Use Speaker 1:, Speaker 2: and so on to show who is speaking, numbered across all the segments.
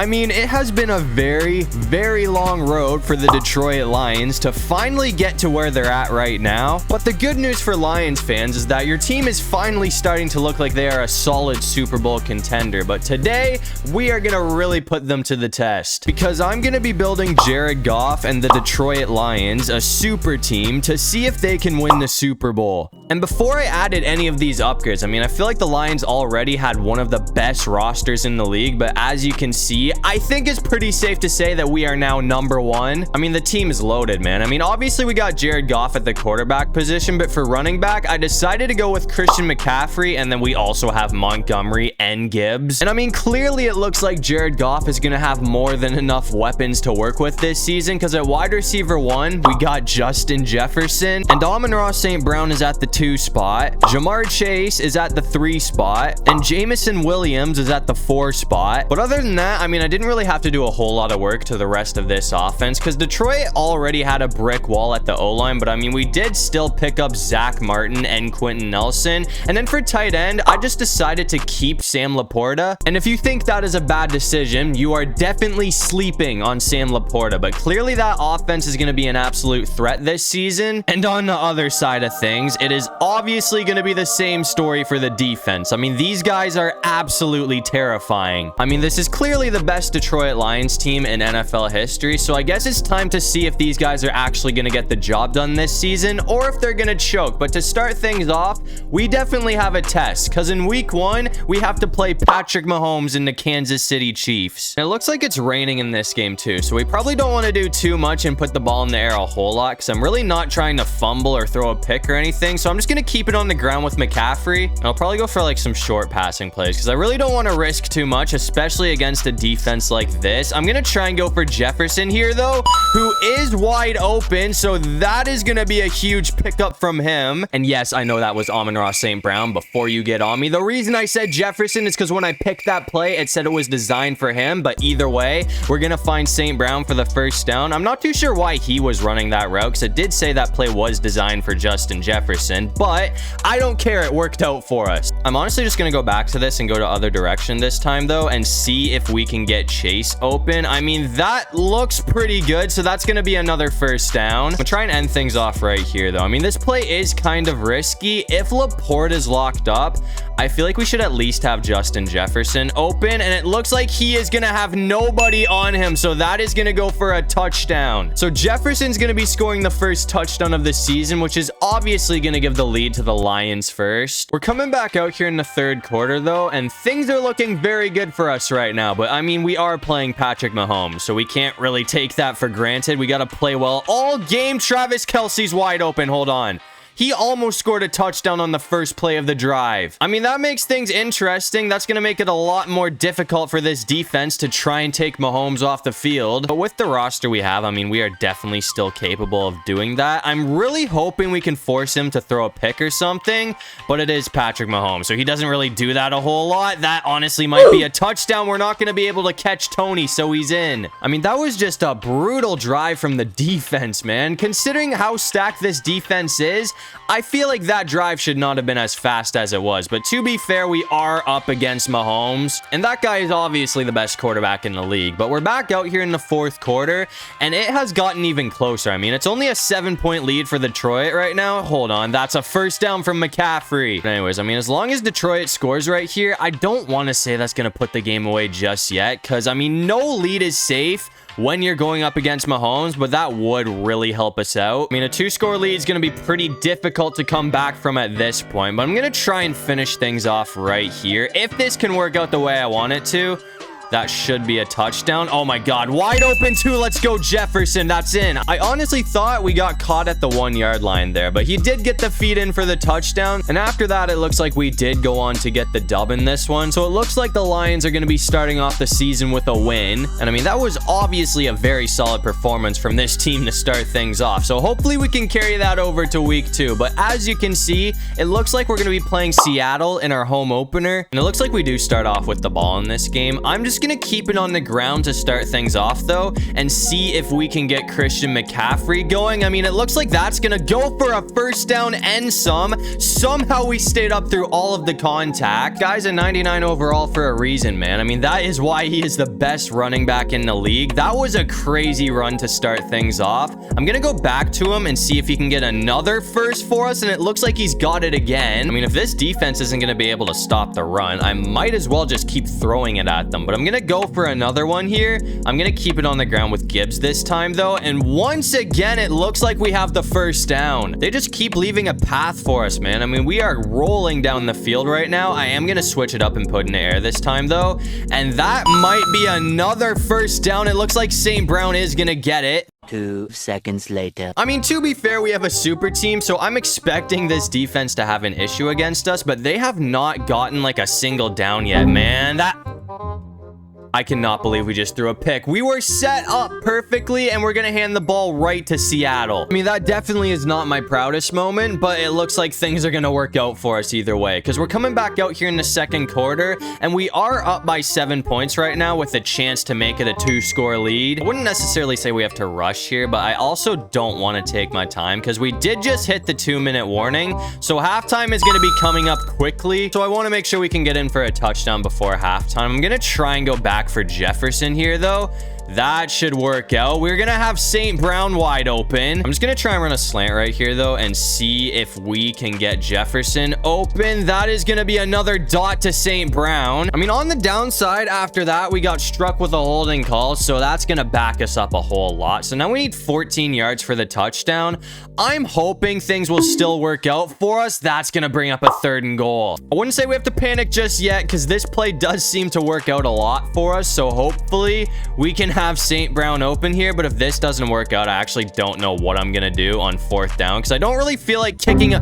Speaker 1: I mean, it has been a very, very long road for the Detroit Lions to finally get to where they're at right now. But the good news for Lions fans is that your team is finally starting to look like they are a solid Super Bowl contender. But today, we are going to really put them to the test, because I'm going to be building Jarred Goff and the Detroit Lions, a super team, to see if they can win the Super Bowl. And before I added any of these upgrades, I mean, I feel like the Lions already had one of the best rosters in the league, but as you can see, I think it's pretty safe to say that we are now number one. I mean, the team is loaded, man. I mean, obviously we got Jarred Goff at the quarterback position, but for running back, I decided to go with Christian McCaffrey, and then we also have Montgomery and Gibbs. And I mean, clearly it looks like Jarred Goff is going to have more than enough weapons to work with this season, because at wide receiver 1, we got Justin Jefferson, and Amon-Ra St. Brown is at the 2 spot. Jamar Chase is at the 3 spot, and Jameson Williams is at the 4 spot. But other than that, I mean, I didn't really have to do a whole lot of work to the rest of this offense, because Detroit already had a brick wall at the O-line, but I mean, we did still pick up Zach Martin and Quentin Nelson. And then for tight end, I just decided to keep Sam Laporta. And if you think that is a bad decision, you are definitely sleeping on Sam Laporta, but clearly that offense is going to be an absolute threat this season. And on the other side of things, it is obviously going to be the same story for the defense. I mean, these guys are absolutely terrifying. I mean, this is clearly the best Detroit Lions team in NFL history, so I guess it's time to see if these guys are actually going to get the job done this season, or if they're going to choke. But to start things off, we definitely have a test, because in week 1, we have to play Patrick Mahomes and the Kansas City Chiefs. And it looks like it's raining in this game too, so we probably don't want to do too much and put the ball in the air a whole lot, because I'm really not trying to fumble or throw a pick or anything. So I'm just going to keep it on the ground with McCaffrey, and I'll probably go for like some short passing plays, because I really don't want to risk too much, especially against a defense like this. I'm going to try and go for Jefferson here though, who is wide open, so that is going to be a huge pickup from him. And yes, I know that was Amon-Ra St. Brown before you get on me. The reason I said Jefferson is because when I picked that play, it said it was designed for him, but either way, we're going to find St. Brown for the first down. I'm not too sure why he was running that route, because it did say that play was designed for Justin Jefferson, but I don't care. It worked out for us. I'm honestly just going to go back to this and go to other direction this time though, and see if we can get Chase open. I mean, that looks pretty good, so that's going to be another first down. I'll try and end things off right here though. I mean, this play is kind of risky. If Laporte is locked up, I feel like we should at least have Justin Jefferson open, and it looks like he is going to have nobody on him, so that is going to go for a touchdown. So Jefferson's going to be scoring the first touchdown of the season, which is obviously going to give the lead to the Lions first. We're coming back out here in the third quarter though, and things are looking very good for us right now, but I mean, we are playing Patrick Mahomes, so we can't really take that for granted. We got to play well all game. Travis Kelce's wide open. Hold on. He almost scored a touchdown on the first play of the drive. I mean, that makes things interesting. That's going to make it a lot more difficult for this defense to try and take Mahomes off the field. But with the roster we have, I mean, we are definitely still capable of doing that. I'm really hoping we can force him to throw a pick or something, but it is Patrick Mahomes, so he doesn't really do that a whole lot. That honestly might be a touchdown. We're not going to be able to catch Tony, so he's in. I mean, that was just a brutal drive from the defense, man. Considering how stacked this defense is, I feel like that drive should not have been as fast as it was. But to be fair, we are up against Mahomes, and that guy is obviously the best quarterback in the league. But we're back out here in the fourth quarter, and it has gotten even closer. I mean, it's only a 7-point lead for Detroit right now. Hold on, that's a first down from McCaffrey. But anyways, I mean, as long as Detroit scores right here, I don't want to say that's going to put the game away just yet, because, I mean, no lead is safe when you're going up against Mahomes, but that would really help us out. I mean, a 2-score lead is going to be pretty difficult to come back from at this point, but I'm going to try and finish things off right here. If this can work out the way I want it to, that should be a touchdown. Oh my God, wide open too. Let's go Jefferson. That's in. I honestly thought we got caught at the 1-yard line there, but he did get the feed in for the touchdown. And after that, it looks like we did go on to get the dub in this one. So it looks like the Lions are going to be starting off the season with a win. And I mean, that was obviously a very solid performance from this team to start things off. So hopefully we can carry that over to week 2. But as you can see, it looks like we're going to be playing Seattle in our home opener. And it looks like we do start off with the ball in this game. I'm just going to keep it on the ground to start things off, though, and see if we can get Christian McCaffrey going. I mean, it looks like that's going to go for a first down and some. Somehow we stayed up through all of the contact. Guy's a 99 overall for a reason, man. I mean, that is why he is the best running back in the league. That was a crazy run to start things off. I'm going to go back to him and see if he can get another first for us, and it looks like he's got it again. I mean, if this defense isn't going to be able to stop the run, I might as well just keep throwing it at them. But I'm going to go for another one here. I'm going to keep it on the ground with Gibbs this time, though, and once again, it looks like we have the first down. They just keep leaving a path for us, man. I mean, we are rolling down the field right now. I am going to switch it up and put in the air this time, though, and that might be another first down. It looks like St. Brown is going to get it.
Speaker 2: 2 seconds later.
Speaker 1: I mean, to be fair, we have a super team, so I'm expecting this defense to have an issue against us, but they have not gotten like a single down yet, man. I cannot believe we just threw a pick. We were set up perfectly, and we're going to hand the ball right to Seattle. I mean, that definitely is not my proudest moment, but it looks like things are going to work out for us either way, because we're coming back out here in the second quarter, and we are up by 7 points right now with a chance to make it a 2-score lead. I wouldn't necessarily say we have to rush here, but I also don't want to take my time, because we did just hit the 2-minute warning, so halftime is going to be coming up quickly, so I want to make sure we can get in for a touchdown before halftime. I'm going to try and go back for Jefferson here, though. That should work out. We're gonna have St. Brown wide open. I'm just gonna try and run a slant right here, though, and see if we can get Jefferson open. That is gonna be another dot to St. Brown. I mean, on the downside, after that, we got struck with a holding call, so that's gonna back us up a whole lot. So now we need 14 yards for the touchdown. I'm hoping things will still work out for us. That's gonna bring up a 3rd and goal. I wouldn't say we have to panic just yet, because this play does seem to work out a lot for us, so hopefully we can have St. Brown open here. But if this doesn't work out, I actually don't know what I'm gonna do on 4th down, because I don't really feel like kicking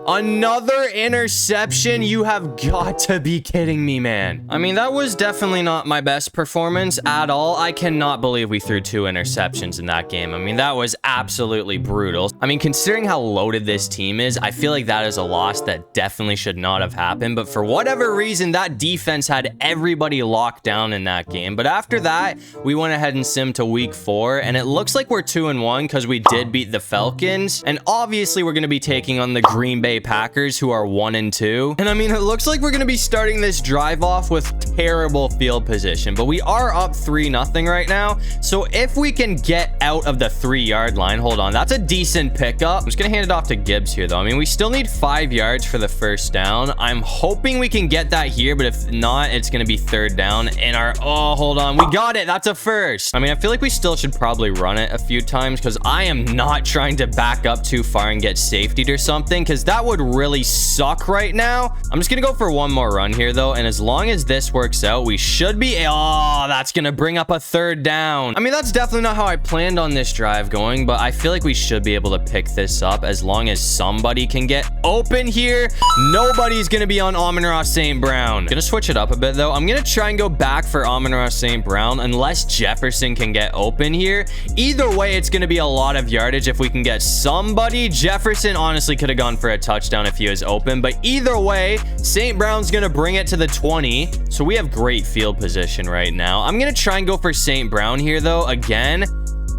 Speaker 1: another interception. You have got to be kidding me, man. I mean, that was definitely not my best performance at all. I cannot believe we threw 2 interceptions in that game. I mean, that was absolutely brutal. I mean, considering how loaded this team is, I feel like that is a loss that definitely should not have happened. But for whatever reason, that defense had everybody locked down in that game. But after that, we went ahead and simmed to week 4, and it looks like we're 2-1 because we did beat the Falcons. And obviously, we're going to be taking on the Green Bay Packers, who are 1-2. And I mean, it looks like we're going to be starting this drive off with terrible field position, but we are up 3-0 right now. So if we can get out of the 3-yard line, hold on, that's a decent pickup. I'm just going to hand it off to Gibbs here, though. I mean, we still need 5 yards for the first down. I'm hoping we can get that here, but if not, it's going to be 3rd down. And oh, hold on, we got it. That's a first. I mean, I feel like we still should probably run it a few times, because I am not trying to back up too far and get safetied or something, because that would really suck right now. I'm just gonna go for one more run here, though, and as long as this works out, we should be... Oh, that's gonna bring up a 3rd down. I mean, that's definitely not how I planned on this drive going, but I feel like we should be able to pick this up as long as somebody can get open here. Nobody's gonna be on Amon-Ra St. Brown. Gonna switch it up a bit, though. I'm gonna try and go back for Amon-Ra St. Brown unless Jefferson can get open here. Either way, it's gonna be a lot of yardage if we can get somebody. Jefferson honestly could have gone for a touchdown if he was open, but either way, St. Brown's gonna bring it to the 20, so we have great field position right now. I'm gonna try and go for St. Brown here, though, again.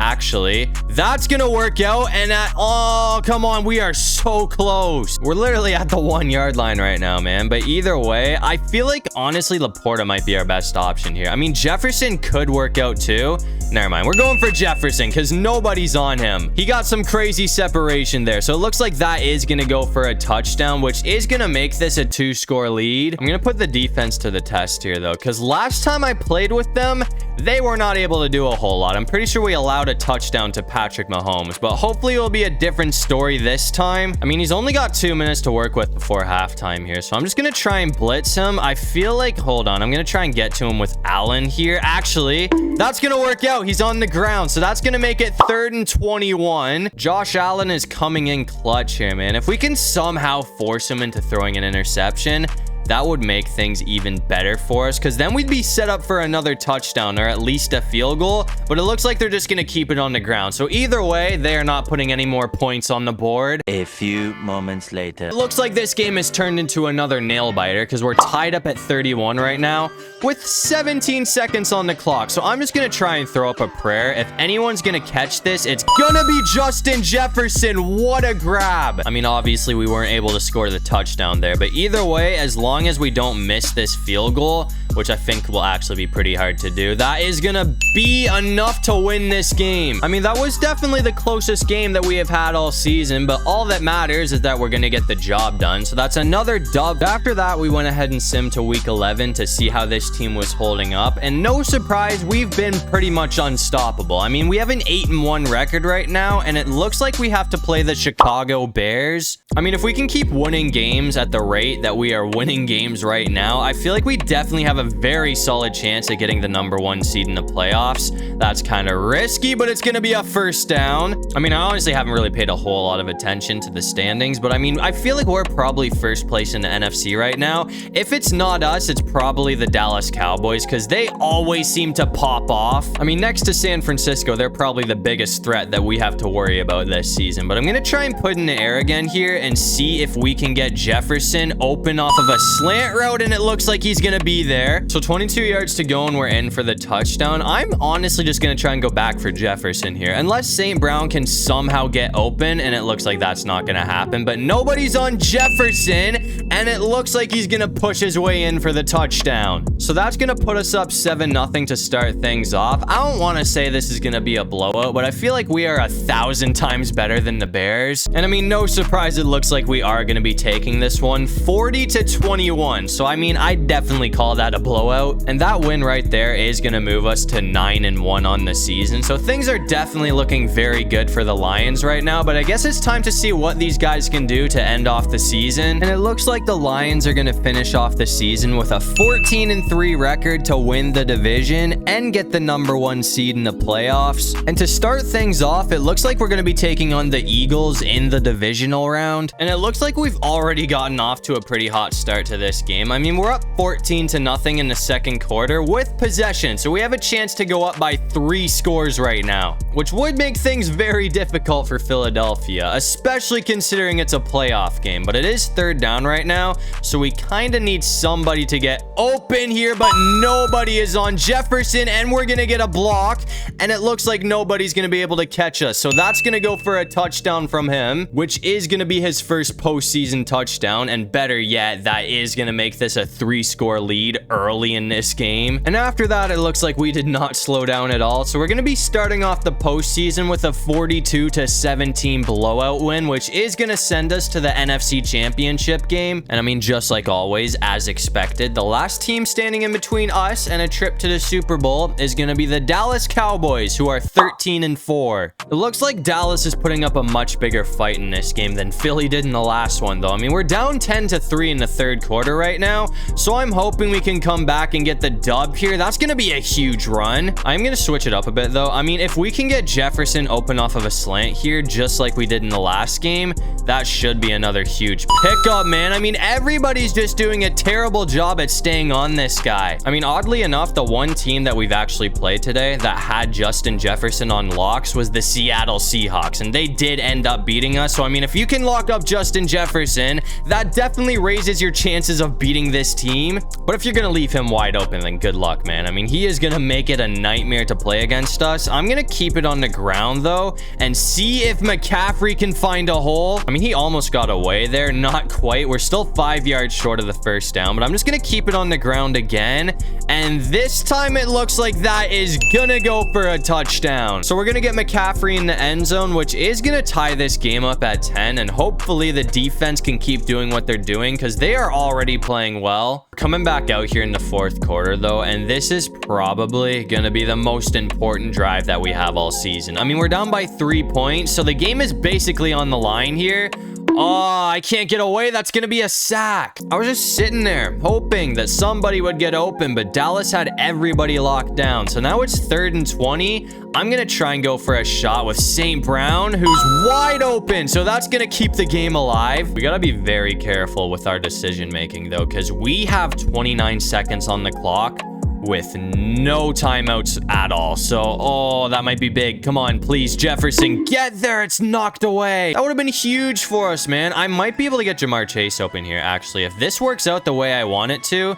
Speaker 1: Actually, that's gonna work out, and oh, come on, we are so close. We're literally at the 1-yard line right now, man. But either way, I feel like, honestly, Laporta might be our best option here. I mean, Jefferson could work out too. Never mind, we're going for Jefferson because nobody's on him. He got some crazy separation there, so it looks like that is gonna go for a touchdown, which is gonna make this a 2-score lead. I'm gonna put the defense to the test here, though, because last time I played with them, they were not able to do a whole lot. I'm pretty sure we allowed a touchdown to Patrick Mahomes, but hopefully it will be a different story this time. I mean, he's only got 2 minutes to work with before halftime here, so I'm just gonna try and blitz him. I feel like, hold on, I'm gonna try and get to him with Allen here. Actually, that's gonna work out. He's on the ground, so that's gonna make it 3rd and 21. Josh Allen is coming in clutch here, man. If we can somehow force him into throwing an interception, that would make things even better for us, because then we'd be set up for another touchdown or at least a field goal. But it looks like they're just going to keep it on the ground. So either way, they are not putting any more points on the board.
Speaker 2: A few moments later.
Speaker 1: It looks like this game has turned into another nail biter, because we're tied up at 31 right now with 17 seconds on the clock. So I'm just going to try and throw up a prayer. If anyone's going to catch this, it's going to be Justin Jefferson. What a grab. I mean, obviously we weren't able to score the touchdown there, but either way, as long as we don't miss this field goal, which I think will actually be pretty hard to do, that is going to be enough to win this game. I mean, that was definitely the closest game that we have had all season, but all that matters is that we're going to get the job done. So that's another dub. After that, we went ahead and simmed to week 11 to see how this team was holding up. And no surprise, we've been pretty much unstoppable. I mean, we have an 8-1 record right now, and it looks like we have to play the Chicago Bears. I mean, if we can keep winning games at the rate that we are winning games right now, I feel like we definitely have a very solid chance at getting the #1 seed in the playoffs. That's kind of risky, but it's going to be a first down. I mean, I honestly haven't really paid a whole lot of attention to the standings, but I mean, I feel like we're probably first place in the NFC right now. If it's not us, it's probably the Dallas Cowboys, because they always seem to pop off. I mean, next to San Francisco, they're probably the biggest threat that we have to worry about this season. But I'm going to try and put in the air again here and see if we can get Jefferson open off of a slant route, and it looks like he's going to be there. So 22 yards to go, and we're in for the touchdown. I'm honestly just going to try and go back for Jefferson here, unless St. Brown can somehow get open, and it looks like that's not going to happen. But nobody's on Jefferson, and it looks like he's going to push his way in for the touchdown. So that's going to put us up 7-0 to start things off. I don't want to say this is going to be a blowout, but I feel like we are 1,000 times better than the Bears. And I mean, no surprise, it looks like we are going to be taking this one 40-21. So I mean, I definitely call that a blowout. And that win right there is going to move us to 9-1 on the season. So things are definitely looking very good for the Lions right now, but I guess it's time to see what these guys can do to end off the season. And it looks like the Lions are going to finish off the season with a 14-3 record to win the division and get the #1 seed in the playoffs. And to start things off, it looks like we're going to be taking on the Eagles in the divisional round. And it looks like we've already gotten off to a pretty hot start to this game. I mean, we're up 14-0 in the second quarter with possession, so we have a chance to go up by 3 scores right now, which would make things very difficult for Philadelphia, especially considering it's a playoff game. But it is 3rd down right now, so we kind of need somebody to get open here, but nobody is on Jefferson, and we're going to get a block, and it looks like nobody's going to be able to catch us. So that's going to go for a touchdown from him, which is going to be his first postseason touchdown, and better yet, that is going to make this a 3-score lead early in this game. And after that, it looks like we did not slow down at all, so we're going to be starting off the postseason with a 42-17 blowout win, which is going to send us to the NFC Championship game. And I mean, just like always, as expected, the last team standing in between us and a trip to the Super Bowl is going to be the Dallas Cowboys, who are 13-4. It looks like Dallas is putting up a much bigger fight in this game than Philly did in the last one, though. I mean, we're down 10-3 in the 3rd quarter right now, so I'm hoping we can come back and get the dub here. That's going to be a huge run. I'm going to switch it up a bit, though. I mean, if we can get Jefferson open off of a slant here, just like we did in the last game, that should be another huge pickup, man. I mean, everybody's just doing a terrible job at staying on this guy. I mean, oddly enough, the one team that we've actually played today that had Justin Jefferson on locks was the Seattle Seahawks, and they did end up beating us. So I mean, if you can lock up Justin Jefferson, that definitely raises your chances of beating this team. But if you're gonna leave him wide open, then good luck, man. I mean, he is gonna make it a nightmare to play against us. I'm gonna keep it on the ground though and see if McCaffrey can find a hole. I mean, he almost got away there, not quite. We're still 5 yards short of the first down, but I'm just gonna keep it on the ground again, and this time it looks like that is gonna go for a touchdown. So we're gonna get McCaffrey in the end zone, which is gonna tie this game up at 10, and hopefully the defense can keep doing what they're doing, because they are already playing well. Coming back out here in the 4th quarter though, and this is probably gonna be the most important drive that we have all season. I mean, we're down by 3 points, so the game is basically on the line here. Oh, I can't get away. That's going to be a sack. I was just sitting there hoping that somebody would get open, but Dallas had everybody locked down. So now it's 3rd and 20. I'm going to try and go for a shot with St. Brown, who's wide open. So that's going to keep the game alive. We got to be very careful with our decision making, though, because we have 29 seconds on the clock with no timeouts at all. So, oh, that might be big. Come on, please, Jefferson, get there. It's knocked away. That would have been huge for us, man. I might be able to get Jamar Chase open here, actually. If this works out the way I want it to,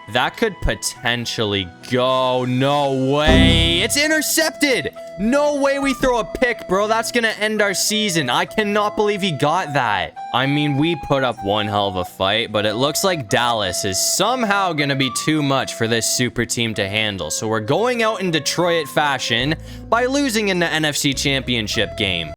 Speaker 1: that could potentially go. No way. It's intercepted. No way we throw a pick, bro. That's going to end our season. I cannot believe he got that. I mean, we put up one hell of a fight, but it looks like Dallas is somehow going to be too much for this super team to handle. So we're going out in Detroit fashion by losing in the NFC Championship game.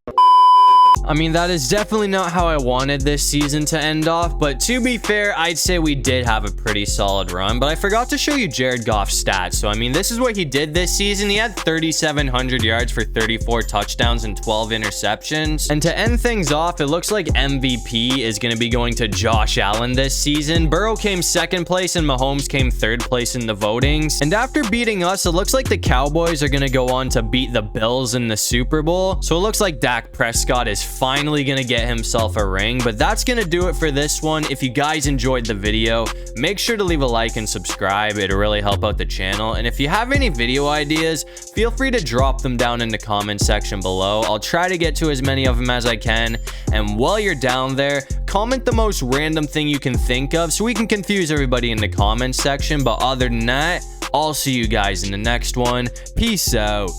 Speaker 1: I mean, that is definitely not how I wanted this season to end off, but to be fair, I'd say we did have a pretty solid run, but I forgot to show you Jarred Goff's stats. So, I mean, this is what he did this season. He had 3,700 yards for 34 touchdowns and 12 interceptions. And to end things off, it looks like MVP is going to be going to Josh Allen this season. Burrow came 2nd place and Mahomes came 3rd place in the votings. And after beating us, it looks like the Cowboys are going to go on to beat the Bills in the Super Bowl. So it looks like Dak Prescott is finally gonna get himself a ring, but that's gonna do it for this one. If you guys enjoyed the video, make sure to leave a like and subscribe. It'll really help out the channel. And if you have any video ideas, feel free to drop them down in the comment section below. I'll try to get to as many of them as I can. And while you're down there, comment the most random thing you can think of so we can confuse everybody in the comment section. But other than that, I'll see you guys in the next one. Peace out.